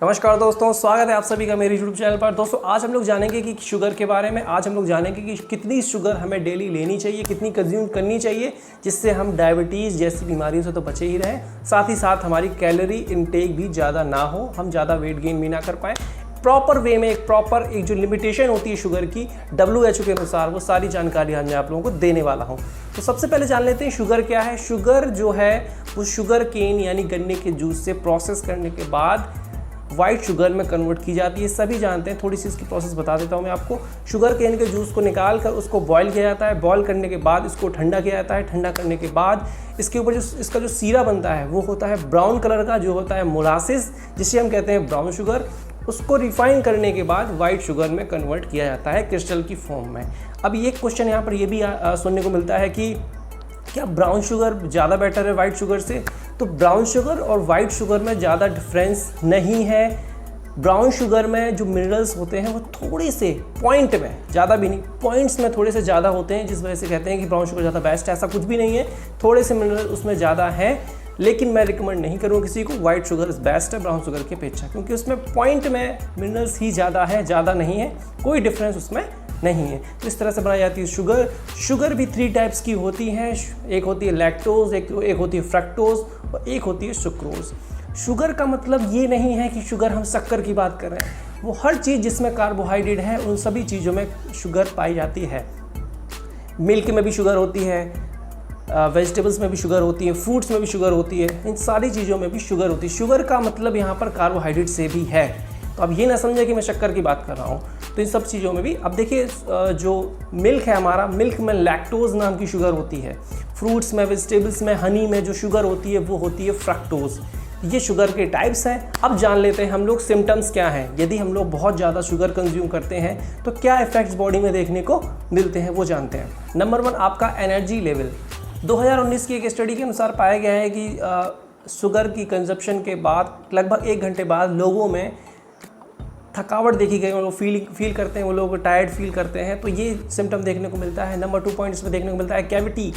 नमस्कार दोस्तों, स्वागत है आप सभी का मेरे यूट्यूब चैनल पर। दोस्तों आज हम लोग जानेंगे कि शुगर के बारे में। आज हम लोग जानेंगे कि कितनी शुगर हमें डेली लेनी चाहिए, कितनी कंज्यूम करनी चाहिए, जिससे हम डायबिटीज़ जैसी बीमारियों से तो बचे ही रहें, साथ ही साथ हमारी कैलोरी इनटेक भी ज़्यादा ना हो, हम ज़्यादा वेट गेन भी ना कर पाएँ। प्रॉपर वे में एक जो लिमिटेशन होती है शुगर की WHO के अनुसार, वो सारी जानकारी आज मैं आप लोगों को देने वाला हूँ। तो सबसे पहले जान लेते हैं शुगर क्या है। शुगर जो है वो शुगर केन यानी गन्ने के जूस से प्रोसेस करने के बाद वाइट शुगर में कन्वर्ट की जाती है। सभी जानते हैं, थोड़ी सी इसकी प्रोसेस बता देता हूँ मैं आपको। शुगर केन के जूस को निकाल कर उसको बॉयल किया जाता है। बॉयल करने के बाद इसको ठंडा किया जाता है। ठंडा करने के बाद इसके ऊपर जो इसका जो सीरा बनता है वो होता है ब्राउन कलर का, जो होता है मोलासिस, जिसे हम कहते हैं ब्राउन शुगर। उसको रिफाइन करने के बाद वाइट शुगर में कन्वर्ट किया जाता है क्रिस्टल की फॉर्म में। अब ये क्वेश्चन यहाँ पर ये भी सुनने को मिलता है कि क्या ब्राउन शुगर ज़्यादा बेटर है वाइट शुगर से? तो ब्राउन शुगर और वाइट शुगर में ज़्यादा डिफरेंस नहीं है। ब्राउन शुगर में जो मिनरल्स होते हैं वो थोड़े से पॉइंट में, ज़्यादा भी नहीं, पॉइंट्स में थोड़े से ज़्यादा होते हैं, जिस वजह से कहते हैं कि ब्राउन शुगर ज़्यादा बेस्ट है। ऐसा कुछ भी नहीं है, थोड़े से मिनरल उसमें ज़्यादा हैं, लेकिन मैं रिकमेंड नहीं करूँगा किसी को वाइट शुगर इज़ बेस्ट है ब्राउन शुगर की अपेक्षा, क्योंकि उसमें पॉइंट में मिनरल्स ही ज़्यादा है, ज़्यादा नहीं है, कोई डिफरेंस उसमें नहीं है। तो इस तरह से बनाई जाती है शुगर। शुगर भी 3 टाइप्स की होती हैं। एक होती है लैक्टोज, एक होती है फ्रक्टोज और एक होती है सुक्रोज। शुगर का मतलब ये नहीं है कि शुगर हम शक्कर की बात कर रहे हैं, वो हर चीज़ जिसमें कार्बोहाइड्रेट है उन सभी चीज़ों में शुगर पाई जाती है। मिल्क में भी शुगर होती है, वेजिटेबल्स में भी शुगर होती है, फ्रूट्स में भी शुगर होती है, इन सारी चीज़ों में भी शुगर होती है। शुगर का मतलब यहाँ पर कार्बोहाइड्रेट से भी है। तो अब ये ना समझे कि मैं शक्कर की बात कर रहा हूँ। तो इन सब चीज़ों में भी अब देखिए, जो मिल्क है हमारा, मिल्क में लैक्टोज नाम की शुगर होती है। फ्रूट्स में, वेजिटेबल्स में, हनी में जो शुगर होती है वो होती है फ्रक्टोज। ये शुगर के टाइप्स हैं। अब जान लेते हैं हम लोग सिम्टम्स क्या हैं। यदि हम लोग बहुत ज़्यादा शुगर कंज्यूम करते हैं तो क्या इफेक्ट्स बॉडी में देखने को मिलते हैं, वो जानते हैं। नंबर 1, आपका एनर्जी लेवल। 2019 की एक स्टडी के अनुसार पाया गया है कि शुगर की कंजप्शन के बाद लगभग 1 घंटे बाद लोगों में थकावट देखी गई, वो लोग फील करते हैं, वो लोग टायर्ड फील करते हैं। तो ये सिम्टम देखने को मिलता है। नंबर 2 पॉइंट इसमें देखने को मिलता है कैविटी।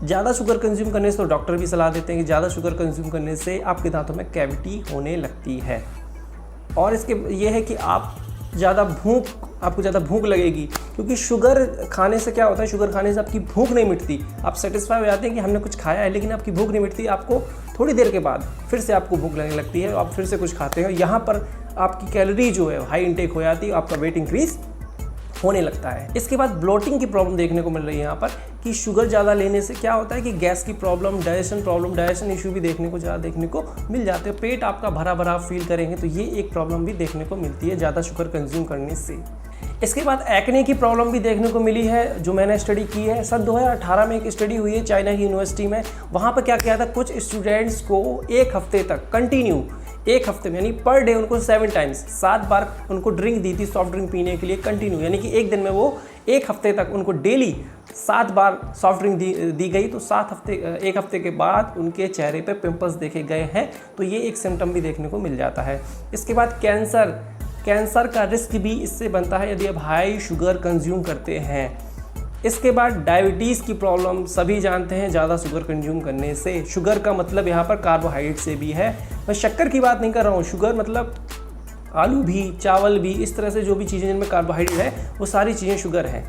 ज़्यादा शुगर कंज्यूम करने से तो डॉक्टर भी सलाह देते हैं कि ज़्यादा शुगर कंज्यूम करने से आपके दांतों में कैविटी होने लगती है। और इसके ये है कि आपको ज़्यादा भूख लगेगी, क्योंकि शुगर खाने से क्या होता है, शुगर खाने से आपकी भूख नहीं मिटती। आप सेटिस्फाई हो जाते हैं कि हमने कुछ खाया है, लेकिन आपकी भूख नहीं मिटती। आपको थोड़ी देर के बाद फिर से आपको भूख लगने लगती है, आप फिर से कुछ खाते हैं, यहाँ पर आपकी कैलोरी जो है हाई इंटेक हो जाती है, आपका वेट इंक्रीज होने लगता है। इसके बाद ब्लोटिंग की प्रॉब्लम देखने को मिल रही है यहाँ पर, कि शुगर ज़्यादा लेने से क्या होता है कि गैस की प्रॉब्लम, डाइजेशन इशू भी देखने को मिल जाते हैं। पेट आपका भरा भरा फील करेंगे, तो ये एक प्रॉब्लम भी देखने को मिलती है ज़्यादा शुगर कंज्यूम करने से। इसके बाद एक्ने की प्रॉब्लम भी देखने को मिली है, जो मैंने स्टडी की है। सन 2018 में एक स्टडी हुई है चाइना की यूनिवर्सिटी में। वहाँ पर क्या किया था, कुछ स्टूडेंट्स को 1 हफ्ते तक कंटिन्यू, 1 हफ्ते में यानी पर डे उनको 7 बार उनको ड्रिंक दी थी, सॉफ्ट ड्रिंक पीने के लिए कंटिन्यू, यानी कि एक दिन में वो 1 हफ्ते तक उनको डेली 7 बार सॉफ्ट ड्रिंक दी गई। तो 1 हफ्ते के बाद उनके चेहरे पे पिंपल्स देखे गए हैं। तो ये एक सिम्टम भी देखने को मिल जाता है। इसके बाद कैंसर का रिस्क भी इससे बनता है यदि आप हाई शुगर कंज्यूम करते हैं। इसके बाद डायबिटीज़ की प्रॉब्लम सभी जानते हैं ज़्यादा शुगर कंज्यूम करने से। शुगर का मतलब यहाँ पर कार्बोहाइड्रेट से भी है। मैं शक्कर की बात नहीं कर रहा हूँ, शुगर मतलब आलू भी, चावल भी, इस तरह से जो भी चीज़ें जिनमें कार्बोहाइड्रेट है वो सारी चीज़ें शुगर हैं।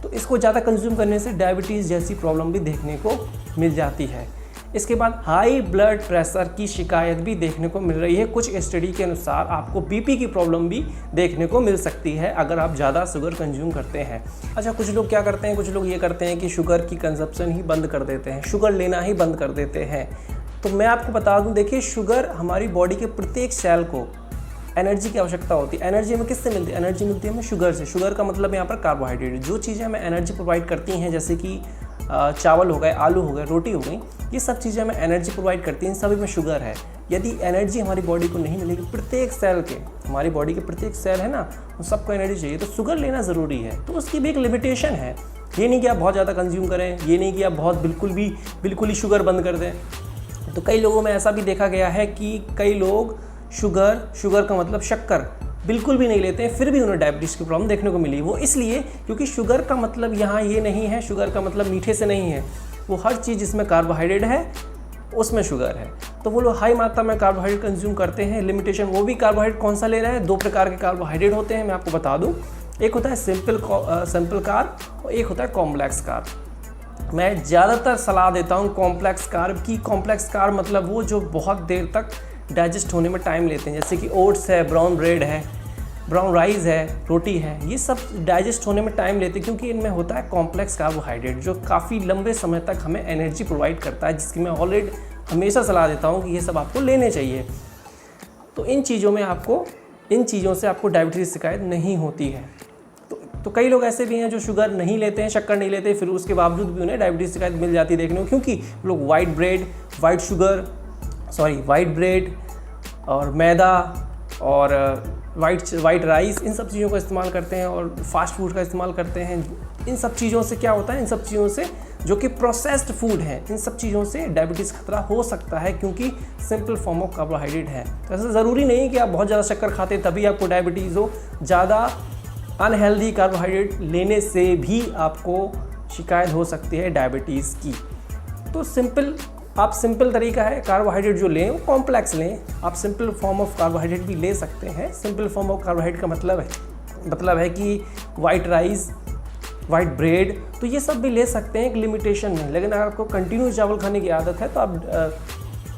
तो इसको ज़्यादा कंज्यूम करने से डायबिटीज़ जैसी प्रॉब्लम भी देखने को मिल जाती है। इसके बाद हाई ब्लड प्रेशर की शिकायत भी देखने को मिल रही है। कुछ स्टडी के अनुसार आपको बीपी की प्रॉब्लम भी देखने को मिल सकती है अगर आप ज़्यादा शुगर कंज्यूम करते हैं। अच्छा, कुछ लोग क्या करते हैं, कुछ लोग ये करते हैं कि शुगर की कंजप्शन ही बंद कर देते हैं, शुगर लेना ही बंद कर देते हैं। तो मैं आपको बता दूं, देखिए शुगर हमारी बॉडी के प्रत्येक सेल को एनर्जी की आवश्यकता होती है। एनर्जी हमें किससे मिलती है? एनर्जी मिलती है हमें शुगर से। शुगर का मतलब यहाँ पर कार्बोहाइड्रेट। जो चीज़ें हमें एनर्जी प्रोवाइड करती हैं, जैसे कि चावल हो गए, आलू हो गए, रोटी हो गई, ये सब चीज़ें हमें एनर्जी प्रोवाइड करती हैं, इन सभी में शुगर है। यदि एनर्जी हमारी बॉडी को नहीं मिलेगी, प्रत्येक सेल के, हमारी बॉडी के प्रत्येक सेल है ना, उन सबको एनर्जी चाहिए, तो शुगर लेना ज़रूरी है। तो उसकी भी एक लिमिटेशन है। ये नहीं कि आप बहुत ज़्यादा कंज्यूम करें, ये नहीं कि आप बहुत बिल्कुल ही शुगर बंद कर दें। तो कई लोगों में ऐसा भी देखा गया है कि कई लोग शुगर का मतलब शक्कर बिल्कुल भी नहीं लेते हैं, फिर भी उन्हें डायबिटीज़ की प्रॉब्लम देखने को मिली। वो इसलिए क्योंकि शुगर का मतलब यहाँ ये नहीं है, शुगर का मतलब मीठे से नहीं है, वो हर चीज़ जिसमें कार्बोहाइड्रेट है उसमें शुगर है। तो वो लोग हाई मात्रा में कार्बोहाइड्रेट कंज्यूम करते हैं। लिमिटेशन, वो भी कार्बोहाइड्रेट कौन सा ले रहे हैं? 2 प्रकार के कार्बोहाइड्रेट होते हैं, मैं आपको बता दूं। एक होता है सिंपल कार्ब और एक होता है कॉम्प्लेक्स कार्ब। मैं ज़्यादातर सलाह देता हूँ कॉम्प्लेक्स कार्ब की। कॉम्प्लेक्स कार्ब मतलब वो जो बहुत देर तक डाइजेस्ट होने में टाइम लेते हैं, जैसे कि ओट्स है, ब्राउन ब्रेड है, ब्राउन राइस है, रोटी है, ये सब डाइजेस्ट होने में टाइम लेते हैं क्योंकि इनमें होता है कॉम्प्लेक्स कार्बोहाइड्रेट जो काफ़ी लंबे समय तक हमें एनर्जी प्रोवाइड करता है, जिसकी मैं ऑलरेडी हमेशा सलाह देता हूँ कि ये सब आपको लेने चाहिए। तो इन चीज़ों से आपको डायबिटीज़ शिकायत नहीं होती है। तो कई लोग ऐसे भी हैं जो शुगर नहीं लेते हैं, शक्कर नहीं लेते, फिर उसके बावजूद भी उन्हें डायबिटीज़ शिकायत मिल जाती है देखने को, क्योंकि लोग वाइट ब्रेड और मैदा और वाइट राइस, इन सब चीज़ों का इस्तेमाल करते हैं और फास्ट फूड का इस्तेमाल करते हैं। इन सब चीज़ों से क्या होता है, इन सब चीज़ों से जो कि प्रोसेस्ड फूड है, इन सब चीज़ों से डायबिटीज़ खतरा हो सकता है क्योंकि सिंपल फॉर्म ऑफ कार्बोहाइड्रेट है। तो ऐसा ज़रूरी नहीं कि आप बहुत ज़्यादा शक्कर खाते तभी आपको डायबिटीज़ हो। ज़्यादा अनहेल्दी कार्बोहाइड्रेट लेने से भी आपको शिकायत हो सकती है डायबिटीज़ की। तो सिंपल तरीका है, कार्बोहाइड्रेट जो लें वो कॉम्प्लेक्स लें। आप सिंपल फॉर्म ऑफ कार्बोहाइड्रेट भी ले सकते हैं। सिंपल फॉर्म ऑफ कार्बोहाइड्रेट का मतलब है कि वाइट राइस, वाइट ब्रेड, तो ये सब भी ले सकते हैं एक लिमिटेशन में। लेकिन अगर आपको कंटिन्यू चावल खाने की आदत है तो आप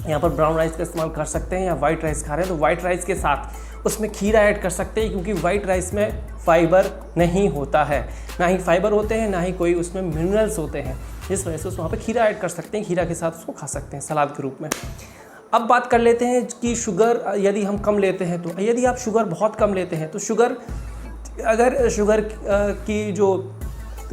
यहाँ पर ब्राउन राइस का इस्तेमाल कर सकते हैं, या वाइट राइस खा रहे हैं तो वाइट राइस के साथ उसमें खीरा ऐड कर सकते हैं, क्योंकि वाइट राइस में फाइबर नहीं होता है, ना ही फाइबर होते हैं, ना ही कोई उसमें मिनरल्स होते हैं, जिस वजह से वहाँ पर खीरा ऐड कर सकते हैं। खीरा के साथ उसको खा सकते हैं सलाद के रूप में। अब बात कर लेते हैं कि शुगर यदि हम कम लेते हैं, तो यदि आप शुगर बहुत कम लेते हैं तो अगर शुगर की जो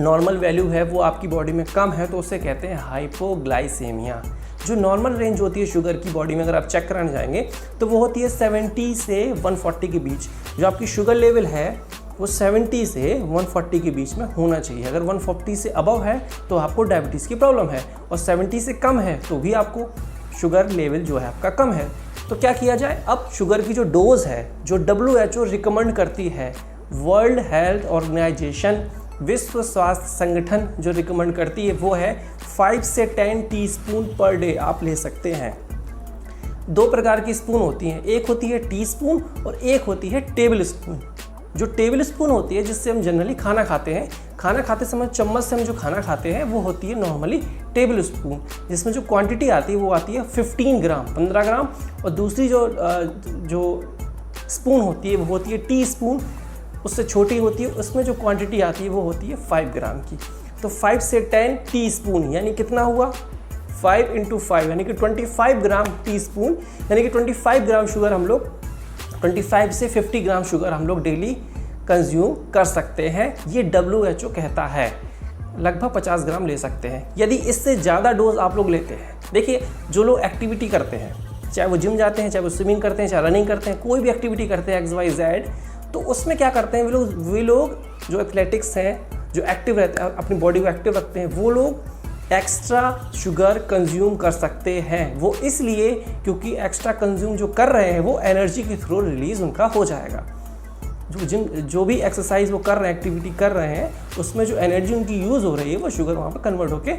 नॉर्मल वैल्यू है वो आपकी बॉडी में कम है तो उसे कहते हैं हाइपोग्लाइसेमिया। जो नॉर्मल रेंज होती है शुगर की बॉडी में, अगर आप चेक कराने जाएंगे तो वो होती है 70 से 140 के बीच। जो आपकी शुगर लेवल है वो 70 से 140 के बीच में होना चाहिए। अगर 140 से अबव है तो आपको डायबिटीज़ की प्रॉब्लम है, और 70 से कम है तो भी आपको शुगर लेवल जो है आपका कम है। तो क्या किया जाए? अब शुगर की जो डोज है, जो WHO रिकमेंड करती है, वर्ल्ड हेल्थ ऑर्गेनाइजेशन, विश्व स्वास्थ्य संगठन जो रिकमेंड करती है, वो है 5 से 10 टीस्पून पर डे आप ले सकते हैं। 2 प्रकार की स्पून होती हैं, एक होती है टीस्पून और एक होती है टेबल स्पून। जो टेबल स्पून होती है जिससे हम जनरली खाना खाते हैं, खाना खाते समय चम्मच से हम जो खाना खाते हैं वो होती है नॉर्मली टेबल स्पून, जिसमें जो क्वांटिटी आती है वो आती है 15 ग्राम, 15 ग्राम। और दूसरी जो स्पून होती है वो होती है टी स्पून, उससे छोटी होती है, उसमें जो क्वांटिटी आती है वो होती है 5 ग्राम की। तो 5 से 10 टी स्पून यानी कितना हुआ? 5 × 5 यानी कि 25 ग्राम टी स्पून, यानी कि 25 ग्राम शुगर हम लोग 25 से 50 ग्राम शुगर हम लोग डेली कंज्यूम कर सकते हैं। ये WHO कहता है लगभग 50 ग्राम ले सकते हैं। यदि इससे ज़्यादा डोज आप लोग लेते हैं, देखिए जो लोग एक्टिविटी करते हैं, चाहे वो जिम जाते हैं, चाहे वो स्विमिंग करते हैं, चाहे रनिंग करते हैं, कोई भी एक्टिविटी करते हैं XYZ, तो उसमें क्या करते हैं वे लोग जो एथलेटिक्स हैं, जो एक्टिव रहते हैं, अपनी बॉडी को एक्टिव रखते हैं, वो लोग एक्स्ट्रा शुगर कंज्यूम कर सकते हैं। वो इसलिए क्योंकि एक्स्ट्रा कंज्यूम जो कर रहे हैं वो एनर्जी के थ्रू रिलीज़ उनका हो जाएगा। जो भी एक्सरसाइज वो कर रहे हैं, एक्टिविटी कर रहे हैं, उसमें जो एनर्जी उनकी यूज़ हो रही है वो शुगर वहाँ पर कन्वर्ट होके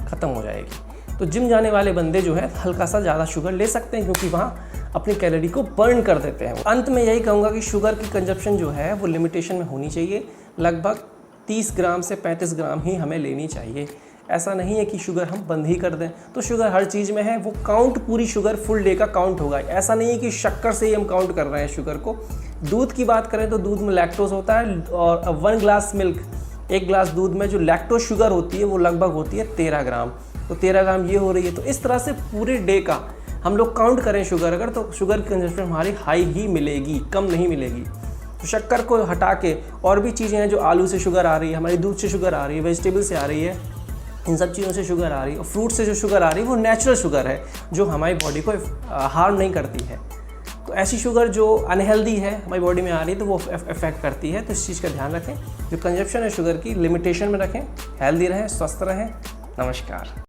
ख़त्म हो जाएगी। तो जिम जाने वाले बंदे जो है हल्का सा ज़्यादा शुगर ले सकते हैं क्योंकि वहाँ अपनी कैलोरी को बर्न कर देते हैं। अंत में यही कहूँगा कि शुगर की कंजप्शन जो है वो लिमिटेशन में होनी चाहिए। लगभग 30 ग्राम से 35 ग्राम ही हमें लेनी चाहिए। ऐसा नहीं है कि शुगर हम बंद ही कर दें। तो शुगर हर चीज़ में है, वो काउंट पूरी शुगर फुल डे का काउंट होगा। ऐसा नहीं है कि शक्कर से ही हम काउंट कर रहे हैं शुगर को। दूध की बात करें तो दूध में लैक्टोज होता है, और 1 ग्लास मिल्क, 1 ग्लास दूध में जो लैक्टोज शुगर होती है वो लगभग होती है 13 ग्राम। तो 13 ग्राम ये हो रही है। तो इस तरह से पूरे डे का हम लोग काउंट करें शुगर अगर, तो शुगर की कंजप्शन हमारी हाई ही मिलेगी, कम नहीं मिलेगी। तो शक्कर को हटा के और भी चीज़ें हैं, जो आलू से शुगर आ रही है, हमारी दूध से शुगर आ रही है, वेजिटेबल से आ रही है, इन सब चीज़ों से शुगर आ रही है। और फ्रूट से जो शुगर आ रही है वो नेचुरल शुगर है, जो हमारी बॉडी को हार्म नहीं करती है। तो ऐसी शुगर जो अनहेल्दी है हमारी बॉडी में आ रही है तो वो इफेक्ट करती है। तो इस चीज़ का ध्यान रखें। जो कंजप्शन है शुगर की लिमिटेशन में रखें। हेल्दी रहें, स्वस्थ रहें। नमस्कार।